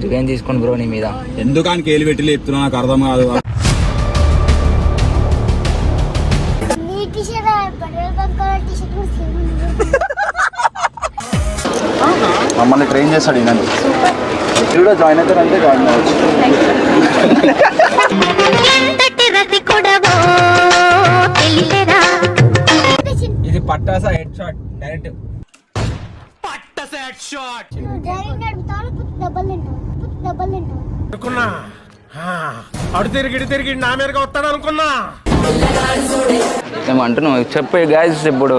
Revenge తీసుకోండి bro నీ మీద. ఎందుకని కేలు పెట్టి చెప్తున్నా నాకు అర్థం కాదు. మమ్మల్ని ట్రైన్ చేస్తాడు ఈయన. కూడా జాయిన్ అవుతారంటే జాయిన్ అవ్వచ్చు. ఇది పట్టాసా హెడ్ షాట్ డైరెక్ట్. పట్టాసా హెడ్ షాట్. అనుకున్నా అడు తిరిగి నా మీదగా వస్తాడు అనుకున్నా. ఏమంటున్నావు చెప్పే గాయస్. ఇప్పుడు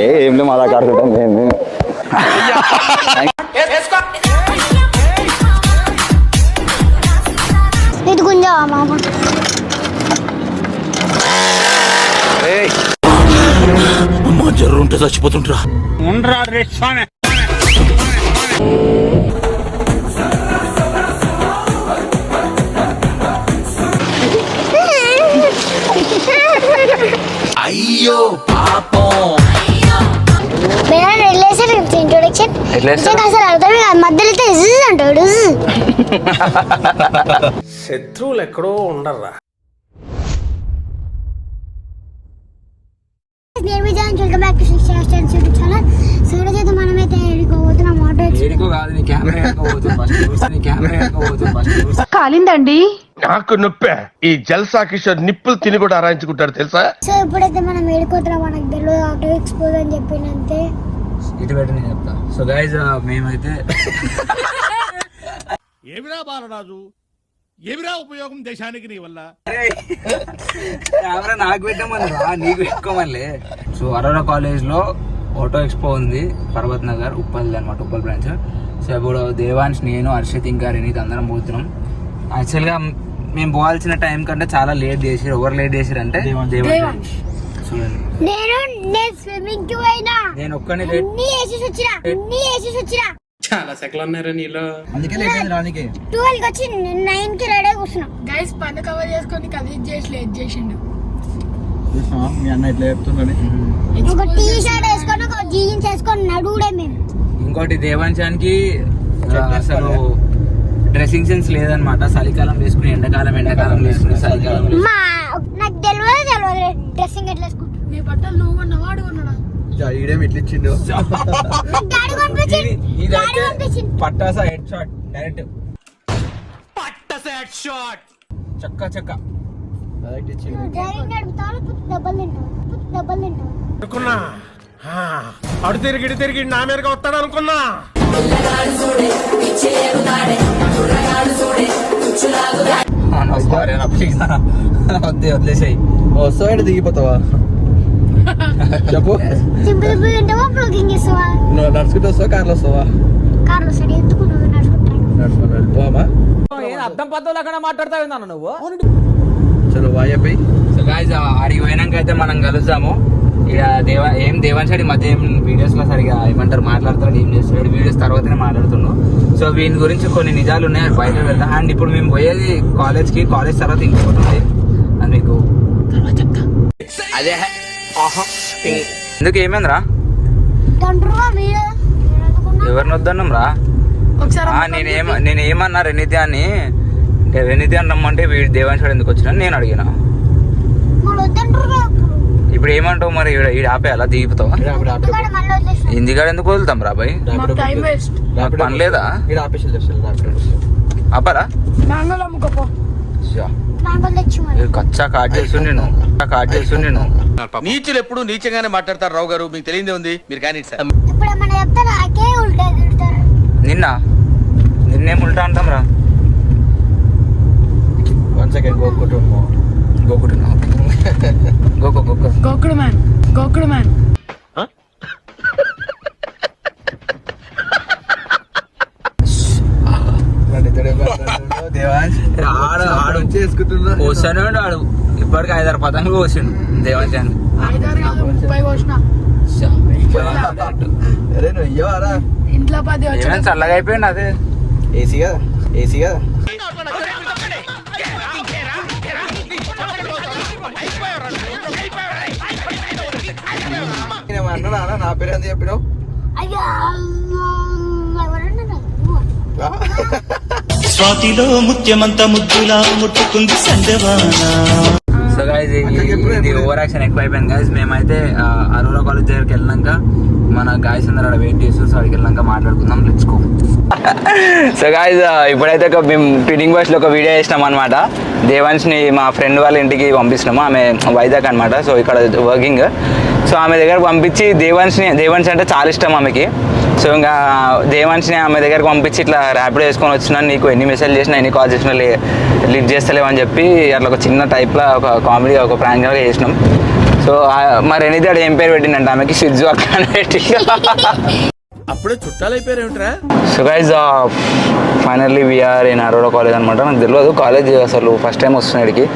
ఏం లేదు అలా కాడుకుంటాం మేము. ఇది గుంజావా మామ? అమ్మా జర్రు ఉంటే చచ్చిపోతుంటరా. ఉండరా రే స్వామి. అయ్యో పాపం. ఇంట్రొడక్షన్ అసలు అర్థమే కాదు. మధ్యలో అయితే అంటాడు. శత్రువులు ఎక్కడో ఉండర్రా. కాలిందండి నాకు నొప్పే. ఈ జల్సా కిషోర్ నిప్పులు తిని కూడా ఆరాయించుకుంటాడు తెలుసా. సో ఇప్పుడైతే మనం ఏడుకోతున్నాం. మనకు తెలియదు ఆటో ఎక్స్పోజ్ అని చెప్పినంతే. ఇటు పెట్టి నేను చెప్తా. సో గైజ్ మేమైతే ఏమిరా బాలరాజు, ఏమిరా ఉపయోగం దేశానికి నీ వల్ల? కెమెరా నాకు పెట్టమని నీకు పెట్టుకోమని. సో అరోరా కాలేజ్ లో ఆటో ఎక్స్పో ఉంది, పర్వత్ నగర్ ఉప్పల్ అనమాట, ఉప్పల్ బ్రాంచ్. సో ఇప్పుడు దేవాన్స్, నేను, హర్షిత్, ఇంకా రెనీత్ అందరం పోతున్నాం. యాక్చువల్గా మేము పోవాల్సిన టైం కంటే చాలా లేట్ చేసారు. ఎవరు లేట్ చేసారు అంటే దేవాన్స్. చూడండి నేను ఒక్కనే చాలా సెకలు ఉన్నారా నీలో. అందుకే లేట్ అయింది రానికి. 12 వచ్చి 9 కి రెడీ కూర్చున్నాం. గైస్ పన్ను కవర్ చేసుకొని కవిజ్ చేసి లేట్ చేసిండు. మీ అన్న ఇట్లా చెప్తున్నాడు. ఒక టీ షర్ట్ వేసుకొని ఒక జీన్స్ వేసుకొని నడువుడే మేము. ఇంకోటి దేవాంశానికి అసలు డ్రెస్సింగ్ సెన్స్ లేదనమాట. చలికాలం వేసుకుని ఎండాకాలం వేసుకుని చలికాలం నాకు తెలియదు డ్రెస్సింగ్ ఎట్లా వేసుకుంటా. నీ బట్టలు నువ్వు కొన్నావా వాడు కొన్నాడా? ఈడేమి ఇట్లా ఇచ్చిండు. పట్టాసా హెడ్ షాట్ డైరెక్ట్. పట్టాసా హెడ్ షాట్ చక్క చక్క డైరెక్ట్ ఇచ్చిండు. అనుకున్నా అడు తిరిగి నా మీదగా వస్తాడు అనుకున్నా. వదిలేసాయి. వస్తాడు దిగిపోతావా చెప్పు. నడుచుకుంటూ వస్తావా కార్లో వస్తావా? పోమా అర్థం పద్ధతులు అక్కడ మాట్లాడతావు నువ్వు. చలో బాయ్ అయిపోయి. సో గాయ్స్ ఆడికి పోయినాక అయితే మనం కలుద్దాము. ఇక దేవాన్షాడి మధ్య ఏం వీడియోస్ లో సరిగా ఏమంటారు మాట్లాడుతున్నాడు, ఏం చేస్తున్నాడు, వీడియోస్ తర్వాతనే మాట్లాడుతున్నాడు. సో వీని గురించి కొన్ని నిజాలు ఉన్నాయి, అది బయట వెళ్తాం. అండ్ ఇప్పుడు మేము పోయేది కాలేజ్కి, కాలేజ్ తర్వాత ఇంకొకటి ఉంది, అది మీకు చెప్తా. అదే ఎందుకు ఏమైందిరా, ఎవరిని వద్దన్నాం రా. నేనేమన్నా రెనితి అని రమ్మంటే వీడు దేవాన్షాడు ఎందుకు వచ్చినా నేను అడిగినా. ఇప్పుడు ఏమంటావు మరి? ఈడ ఆపేయాలా, దిగిపోతావా? ఇందిగాడు ఎందుకు వదులుతాం రా బాయ్, పని లేదా? ఆపాలా? కచ్చా కాట్ చేస్తుండే నేను. నీచులు ఎప్పుడు నీచంగానే మాట్లాడతారు రావు గారు, మీకు తెలియదే ఉంది. మీరు కానీ నిన్నేం ఉల్టా అంటాం రా. 1 సెకండ్ గోకుడు మ్యాన్. పోసాను వాడు ఇప్పటికి 5-6 పతంగులు పోసిండు దేవాంశాన్ని. ఇంట్లో 10 చల్లగా అయిపోయింది. అదే ఏసీ కదా. అన్నాడా నా పేరు ఎంత చెప్పినావు? స్వాతిలో ముత్యమంత ముద్దులా ముట్టుకుంది సందవానా. సో గైస్ ఇది ఓవర్ యాక్షన్ ఎక్కువ అయిపోయింది గైస్. మేమైతే అరోరా కాలేజ్ దగ్గరికి వెళ్ళినాక మన గాయస్ అందరూ అక్కడ వెయిట్ చేస్తూ సో అక్కడికి వెళ్ళినాక మాట్లాడుకుందాం. Let's go. సో గాయస్ ఇప్పుడైతే మేము ట్విన్నింగ్ బాయ్స్లో ఒక వీడియో చేసినాం అనమాట. దేవాన్స్ని మా ఫ్రెండ్ వాళ్ళ ఇంటికి పంపిస్తున్నాము. ఆమె వైజాగ్ అనమాట. సో ఇక్కడ వర్కింగ్. సో ఆమె దగ్గరకు పంపించి దేవాన్స్ అంటే చాలా ఇష్టం ఆమెకి. సో ఇంకా దేవాన్స్ని ఆమె దగ్గరకు పంపించి ఇట్లా ర్యాపిడో వేసుకొని వచ్చినా, నీకు ఎన్ని మెసేజ్ చేసినా ఎన్ని కాల్ చేసినా లిఫ్ట్ చేస్తలేవు అని చెప్పి అట్లా ఒక చిన్న టైప్లో ఒక కామెడీ ఒక ప్రాంక్గా చేసినాం. సో మరి ఎనిది అక్కడ ఏం పేరు పెట్టిందంటే ఆమెకి సిజ్జు అక్క అని పెట్టి అప్పుడే చుట్టాలు అయిపోయారేమిట్రా. So guys finally we are in Aurora college అనమాట. నాకు తెలియదు కాలేజ్ అసలు ఫస్ట్ టైం వస్తున్నాడు ఇక్కడికి.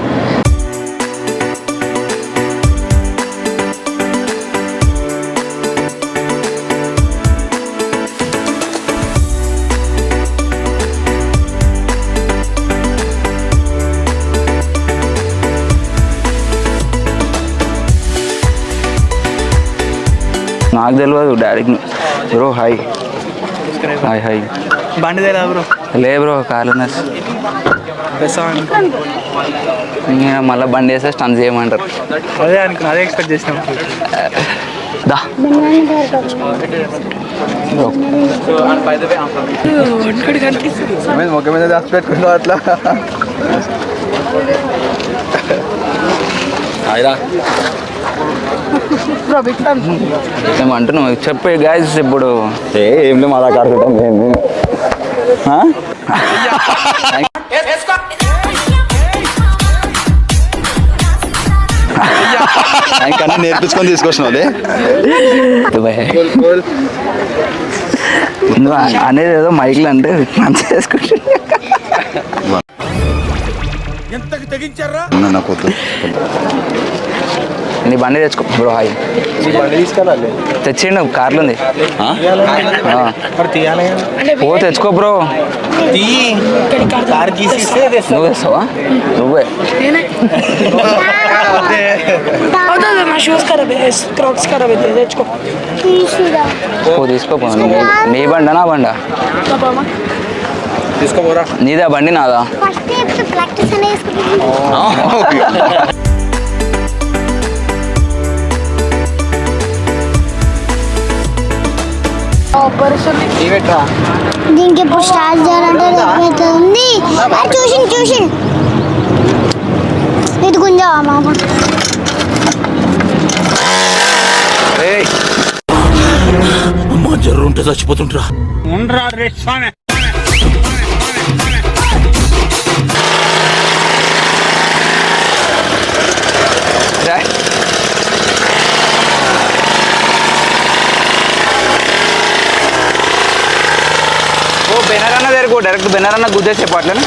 నాకు తెలియదు డాడీకి. Bro hi hi hi. బండి దగ్గర బ్రో. లే బ్రో కార్లు మళ్ళీ బండి వేస్తే స్టన్ చేయమంటారు. అదే అనుకున్నా, అదే ఎక్స్పెక్ట్ చేసినాం. దా మొక్క మీద దాచి పెట్టుకున్నావు అట్లా. ఏమంటున్నావు చెప్పే గాయస్. ఇప్పుడు ఏం లేదు అలా కాడుకుంటాం మేము. కన్నా నేర్పించుకొని తీసుకొచ్చినావు అనేది ఏదో మైక్లు అంటే మంచిగా చేసుకుంటా. ఎంతకు తెగించారా నాకు వద్దు. నీ బండి తెచ్చుకో బ్రో. హాయ్ బండి తీసుకెళ్ళాలి. తెచ్చిండు కార్లు ఉంది. ఓ తెచ్చుకో బ్రో. నువ్వు తెస్తావా? నువ్వే ఓ తీసుకోపో. నీ బండా నా బండా? తీసుకోపోరా. నీదా బండి నాదా? ప్రాక్టీస్ అనేది దీనికి ఇప్పుడు స్టార్ట్ చేయాలంటే ఉంది. చూసి ఇది గుంజావా మామ? అమ్మా జర్రు ఉంటే చచ్చిపోతుంటరా. ఓ బెనరన్న దగ్గరకు డైరెక్ట్ బెనరన్న గుద్దేసి చెప్పట్లేను.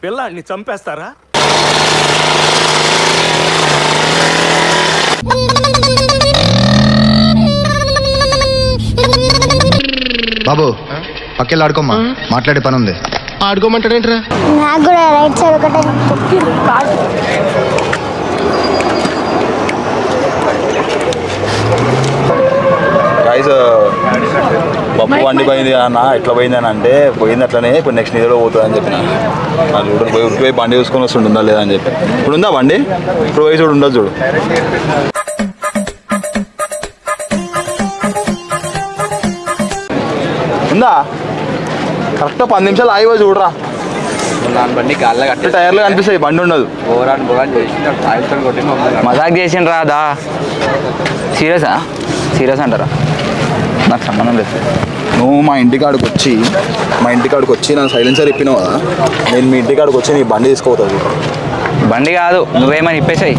పిల్లాన్ని చంపేస్తారా? బాబు పక్కెళ్ళి ఆడుకోమ్మా, మాట్లాడే పని ఉంది. ఆడుకోమంటాడేంట్రా? నాకు కూడా రైట్ సైడ్ ఒకటే. గైస్ పప్పు వండి పోయింది అన్న, ఎట్లా పోయింది అని అంటే పోయింది అట్లనే. ఇప్పుడు నెక్స్ట్ నిధిలో పోతుంది అని చెప్పిన. చూడు పోయి ఉరికిపోయి బండి చూసుకొని వస్తుంటుందా లేదా అని చెప్పి. ఇప్పుడు ఉందా బండి? ఇప్పుడు పోయి చూడు ఉండదు చూడు. ఉందా? కరెక్ట్ 10 నిమిషాలు ఆగిపో చూడరా. దాని బండి గాల్లో కట్టి టైర్లు కనిపిస్తాయి, బండి ఉండదు. మజాక్ చేసిండు రాదా? సీరియస్ అంటారా? నాకు సంబంధం లేదు. నువ్వు మా ఇంటికాడికి వచ్చి నాకు సైలెన్సర్ ఇప్పినావు కదా, నేను మీ ఇంటికాడికి వచ్చి నీ బండి తీసుకోపోతుంది. బండి కాదు, నువ్వేమని ఇప్పేసాయి.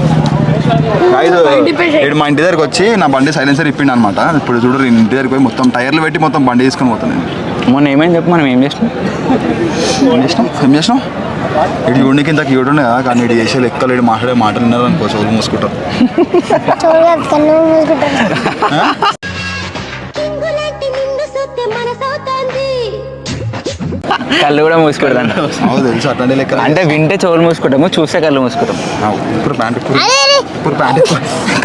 ఇటు మా ఇంటి దగ్గరికి వచ్చి నా బండి సైలెన్సర్ ఇప్పిండు అనమాట. ఇప్పుడు చూడు నేను ఇంటి దగ్గరికి పోయి మొత్తం టైర్లు పెట్టి మొత్తం బండి తీసుకొని పోతాను నేను. మొన్న ఏమైంది చెప్పు, మనం ఏం చేసినాం? ఇటు యూనికి ఇంత క్యూట్ ఉండే కదా, కానీ ఇటు చేసే లెక్కలు ఇటు మాట్లాడే మాటలు విన్నారు అనుకో, చోలు మూసుకుంటారు. కళ్ళు కూడా మూసుకుంటాం తెలుసు అట్లాంటి లెక్క అంటే వింటే చెవులు మూసుకుంటాము, చూస్తే కళ్ళు మూసుకుంటాం. ఇప్పుడు ప్యాంట్ ఇప్పుడు ప్యాంట్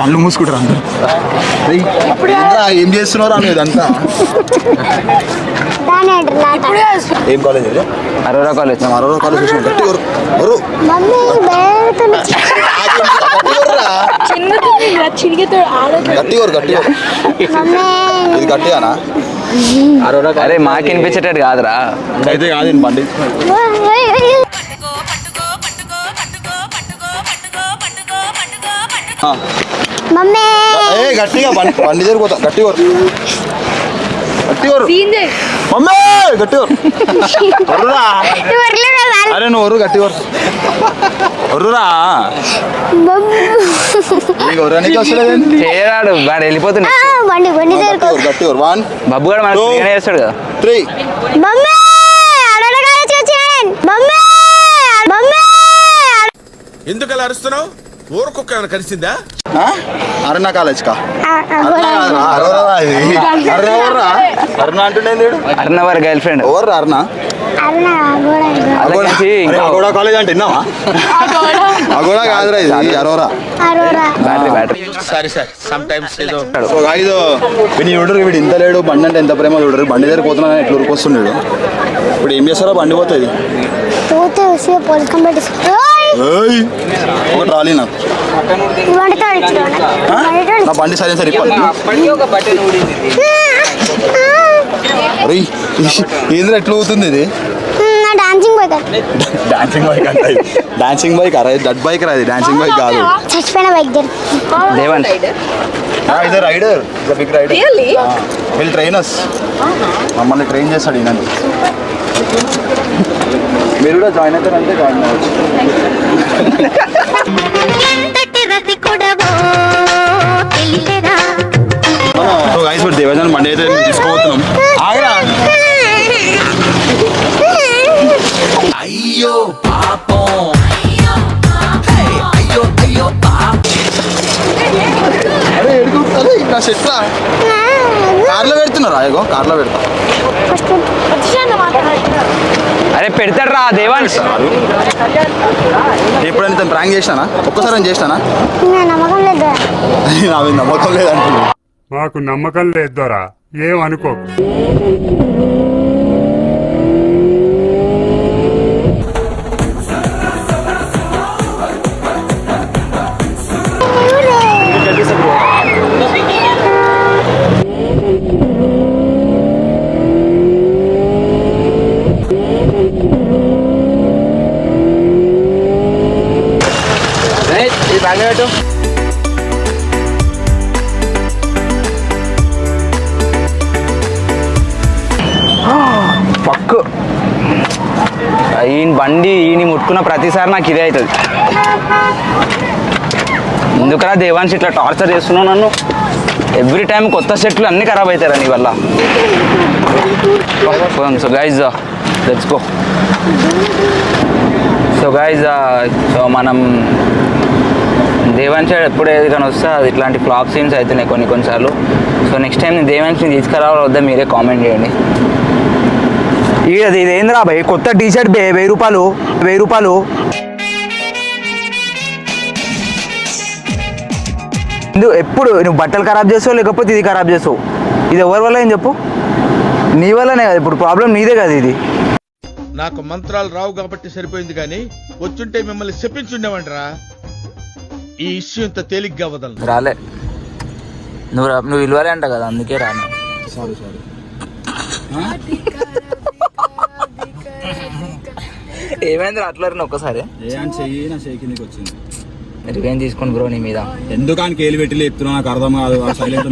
కళ్ళు మూసుకుంటారు అందరూ. ఏంట్రా, ఏం చేస్తున్నారు అని ఇదంతా? దాని అంటారు ఏం కాలేజ్ ఇది? అరోరా కాలేజ్. మేము 60 కాలేజ్ చూసాం. గట్టి మమ్మీ బేరుతుంది మమ్మీ ఇది గట్టిగానా? అరే మాకు వినిపించేటట్టు కాదురా. అయితే కాదు బండి. మమ్మీ గట్టిగా బండి జరిగిపోతా. గట్టి కోరు మమ్మీ, గట్టి కోరురా. అరే నువ్వు ఒరు గట్టి కోరు ఒర్రురా. నీకు ఒర్రనికి వస్తలేదు. చేయరాడు వాడు వెళ్ళిపోతుంది. బండి బండి గట్టి కోరు. 1 బబ్బు కూడా మనకు ఫ్రీగానే చేస్తాడు కదా. 3 మమ్మీ అడగడానికి వచ్చాను మమ్మీ మమ్మీ ఎందుకు అలా అరుస్తున్నావు? ఊరుకొక్క ఏమైనా కలిసిందా? అరుణ కాలేజ్ కా? అరుణ అంటుండే అరుణ వారి గర్ల్ ఫ్రెండ్. ఎవరు అరుణ? అగోడా కాలేజ్ అంటే విన్నావా? అగోడా కాదురా, ఇది Aurora. Battery battery. Sorry sir, sometimes ఏదో సో గాయ్స్, వీడు చూడరు, వీడు ఇంత లేడు, బండి అంటే ఎంత ప్రేమ చూడరు. బండి దగ్గర పోతున్నా ఎట్లా ఉరికొస్తున్నాడు. ఇప్పుడు ఏం చేస్తారో బండి పోతుంది. పోలీస్ కంప్లైంట్ ఒక ట్రాలీ నాకు నా బండి సరే సరే ఏంద్ర ఎట్లా అవుతుంది ఇది? డాన్సింగ్ బైక్ డాన్సింగ్ బైక్ అంటే డాన్సింగ్ బైక్ అరే, డట్ బైక్ రాది, డాన్సింగ్ బైక్ కాదు. చచ్చిపోయిన బైక్ దేవన్ ఇది రైడర్, బిగ్ రైడర్. వీళ్ళు ట్రైనర్స్, మమ్మల్ని ట్రైన్ చేస్తాడు ఈయన. మీరు కూడా జాయిన్ అవుతారంటే జాయిన్ అవ్వచ్చు. సో గైస్, ఇప్పుడు దేవజన్ బండి అయితే తీసుకోబోతున్నాం. ఆగరా. అయ్యో పాపం, అయ్యో అయ్యో పాపం. అరే ఎడుగుతుంది నా సెట్లా. కార్లో పెడుతున్నారా? అయ్యో కార్లో పెడతా. అరే పెడతాడు రా దేవాన్స్. ఎప్పుడైనా తను ప్రాంక్ చేసినానా? ఒక్కసారి అని చేసినానా? నమ్మకం లేదు నా మీద నమ్మకం లేదంటున్నా. మాకు నమ్మకం లేదు దొరా, ఏమనుకో. పక్కు ఈయన బండి ఈయన ముట్టుకున్న ప్రతిసారి నాకు ఇదే అవుతుంది. ఎందుకరా దేవాన్స్ ఇట్లా టార్చర్ చేస్తున్నావు నన్ను? ఎవ్రీ టైం కొత్త సెట్లు అన్నీ ఖరాబ్ అవుతారా నీ వల్ల. So guys let's go. So guys, so మనం దేవాన్స్ ఎప్పుడు ఏది కానీ వస్తే అది ఇట్లాంటి ఫ్లాప్ సీన్స్ అవుతున్నాయి కొన్నిసార్లు. సో నెక్స్ట్ టైం నేను దేవాన్స్ని తీసుకురావాలో వద్దా మీరే కామెంట్ చేయండి. ఇది ఏంద్రా భయ్, కొత్త టీ షర్ట్ 1000 రూపాయలు 1000 రూపాయలు. ఎప్పుడు నువ్వు బట్టలు ఖరాబ్ చేస్తావు లేకపోతే ఇది ఖరాబ్ చేస్తావు. ఇది ఎవరి వల్ల ఏం చెప్పు? నీ వల్లనే కదా, ఇప్పుడు ప్రాబ్లం నీదే కదా. ఇది నాకు మంత్రాలు రావు కాబట్టి సరిపోయింది, కానీ వచ్చుంటే మిమ్మల్ని చెప్పించుండేవంటరా. ఈ ఇష్యూ ఇంత తేలిగ్గా వదలను. రాలే, నువ్వు విలువలే అంట కదా, అందుకే రాను. Sorry sorry. ఏమైంది అట్లా ఒక్కసారి చెయ్యి నా చెయ్యి కిందకి వచ్చింది. రివెంజ్ తీసుకోండి బ్రో నీ మీద. ఎందుకు అని కేలు పెట్టి చెప్తున్నా, నాకు అర్థం కాదు. సైలెంట్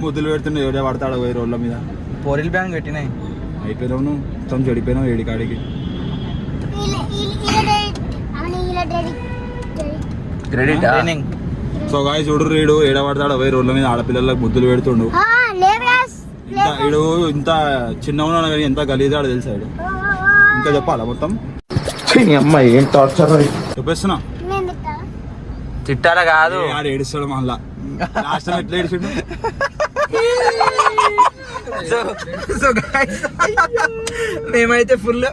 ముద్దులు పెడుతుండే, ఎవడే పడతాడు 1000 రోజుల మీద. పోరిల్ బ్యాంక్ పెట్టినాయి. అయిపోయినావు నువ్వు, మొత్తం చెడిపోయినావు ఏడి కాడికి. క్రెడిట్. సో గాయస్ చూడు, రీడు ఏడ పడతాడు 1000 రోజుల మీద ఆడపిల్లలకు ముద్దులు పెడుతుండు. వీడు ఇంత చిన్న ఉన్నాడు కానీ ఎంత గలీజాడు తెలుసాడు. ఇంకా చెప్పాలా మొత్తం అమ్మాయి ఏం టార్చర్. చెప్పేస్తున్నా. నేను తిట్టా. తిట్టాలా కాదు, ఆడు ఏడుస్తాడు మళ్ళా. లాస్ట్ టైం ఎట్లా ఏడిచిండు? సో గైస్ మేమైతే ఫుల్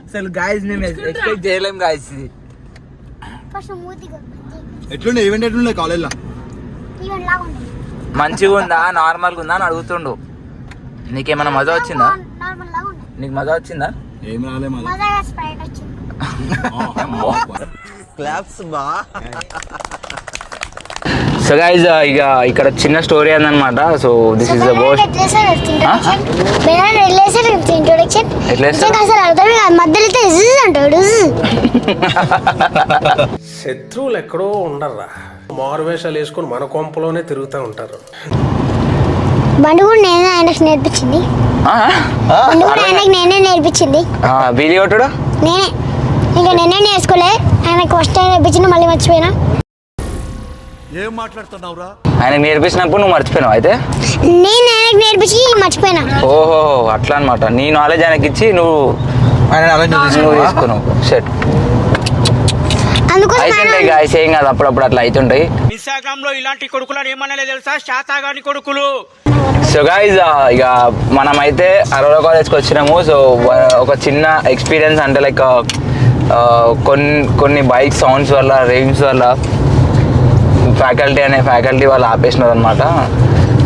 అసలు గాయస్ మేము ఎక్స్పెక్ట్ చేయలేం గాయస్. ఫస్ట్ మూతి ఎట్లుండే ఈవెంట్ ఎట్లుండే కాలేజ్లో? ఈవెంట్ లాగా ఉంది. మంచిగా ఉందా నార్మల్గా ఉందా అని అడుగుతుండు. నీకేమైనా మజా వచ్చిందా? నార్మల్ లాగా ఉంది. నీకు మజా వచ్చిందా? ఏం రాలే మళ్ళీ. మజాగా స్ప్రైట్ వచ్చింది. సో గైస్ ఇక ఇక్కడ చిన్న స్టోరీ అన్నమాట. So this is the boast. Introduction ఎట్లా వేస్తారు? అసలు అర్థమే కాదు. మధ్యలో అయితే అంటాడు. శత్రువులు ఎక్కడో ఉండర్రా, మారువేషాలు వేసుకొని మన కొంపలోనే తిరుగుతూ ఉంటారు. బండి కూడా నేనే ఆయనకు నేర్పించింది. బండి కూడా ఆయనకు నేనే నేర్పించింది. వీడియో కొట్టుడు నేనే ఇంకా నేనే నేర్చుకోలే. ఆయనకు ఫస్ట్ టైం నేర్పించింది, మళ్ళీ మర్చిపోయినా. ఏం మాట్లాడుతున్నావురా? ఆయనకు నేర్పించినప్పుడు నువ్వు మర్చిపోయినావు అయితే? నేను ఆయనకు నేర్పించి మర్చిపోయినా. ఓహో అట్లా అనమాట. నీ నాలెడ్జ్ ఆయనకి ఇచ్చి నువ్వు తీసుకున్నావు. షర్ట్ అందుకోసం అవుతుంటాయి గాయస్, ఏం కాదు, అప్పుడప్పుడు అట్లా అవుతుంటాయి. ఇన్స్టాగ్రామ్ లో ఇలాంటి కొడుకులను ఏమన్నా తెలుసా? శాతాగాని కొడుకులు. సో గైజ్ ఇక మనమైతే అరోరా కాలేజ్కి వచ్చినాము. సో ఒక చిన్న ఎక్స్పీరియన్స్ అంటే లైక్ కొన్ని బైక్ సౌండ్స్ వల్ల, రేంజ్ వల్ల ఫ్యాకల్టీ వాళ్ళు ఆపేసినారు అనమాట.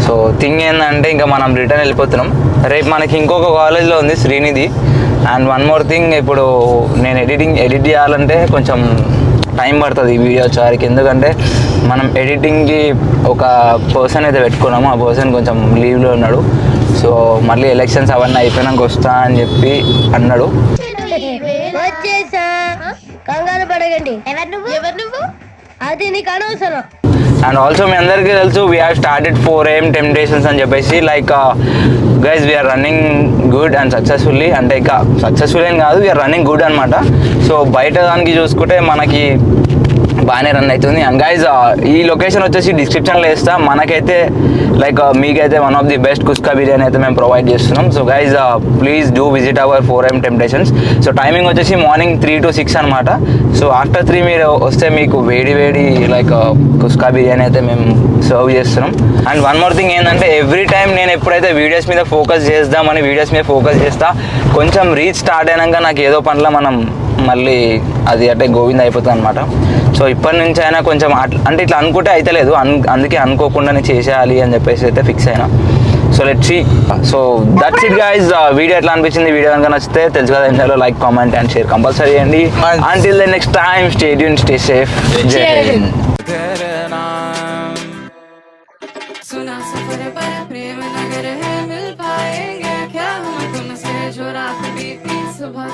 సో థింగ్ ఏంటంటే ఇంకా మనం రిటర్న్ వెళ్ళిపోతున్నాం. రేపు మనకి ఇంకొక కాలేజ్లో ఉంది Srinidhi. And one more thing, ఇప్పుడు నేను ఎడిట్ చేయాలంటే కొంచెం టైం పడుతుంది ఈ వీడియో వచ్చేవారికి. ఎందుకంటే మనం ఎడిటింగ్కి ఒక పర్సన్ అయితే పెట్టుకున్నాము. ఆ పర్సన్ కొంచెం లీవ్లో ఉన్నాడు. సో మళ్ళీ ఎలక్షన్స్ అవన్నీ అయిపోయినాక వస్తా అని చెప్పి అన్నాడు. కంగారు పడగండి. ఎవరు నువ్వు? అది నీకు అనవసరం. అండ్ ఆల్సో మీ అందరికీ తెలుసు we have started 4 AM temptations అని చెప్పేసి. Like guys we're running good and successfully. అంటే ఇంకా సక్సెస్ఫుల్ ఏం కాదు, వీఆర్ రన్నింగ్ గుడ్ అనమాట. సో బయట దానికి చూసుకుంటే మనకి బాగానే రన్ అవుతుంది. అండ్ గైజ్ ఈ లొకేషన్ వచ్చేసి డిస్క్రిప్షన్లో వేస్తా. మనకైతే లైక్ మీకైతే one of the best kuska biryani అయితే మేము ప్రొవైడ్ చేస్తున్నాం. So guys please do visit our 4 AM temptations. So timing వచ్చేసి మార్నింగ్ 3 to 6 అనమాట. సో ఆఫ్టర్ 3 మీరు వస్తే మీకు వేడి లైక్ కుస్కా బిర్యానీ అయితే మేము సర్వ్ చేస్తున్నాం. అండ్ వన్ మోర్ థింగ్ ఏంటంటే ఎవ్రీ టైం నేను ఎప్పుడైతే వీడియోస్ మీద ఫోకస్ చేస్తా కొంచెం రీచ్ స్టార్ట్ అయినాక నాకు ఏదో పనిలో మనం మళ్ళీ అది అంటే గోవింద అయిపోతుంది అనమాట. సో ఇప్పటి నుంచి అయినా కొంచెం అంటే ఇట్లా అనుకుంటే అయితే లేదు, అందుకే అనుకోకుండానే చేసేయాలి అని చెప్పేసి అయితే ఫిక్స్ అయినా. So let's see. So that's it guys. Video ఎట్లా అనిపించింది? వీడియో కనుక నచ్చితే తెలుసు కదా, ఇంట్లో like, comment and share compulsory చేయండి. Until the next time, stay tune, stay safe. Jai Hind. सुना सफर पर प्रेम नगर है, मिल पाएंगे क्या हम तुमसे जो रात बीती सुबह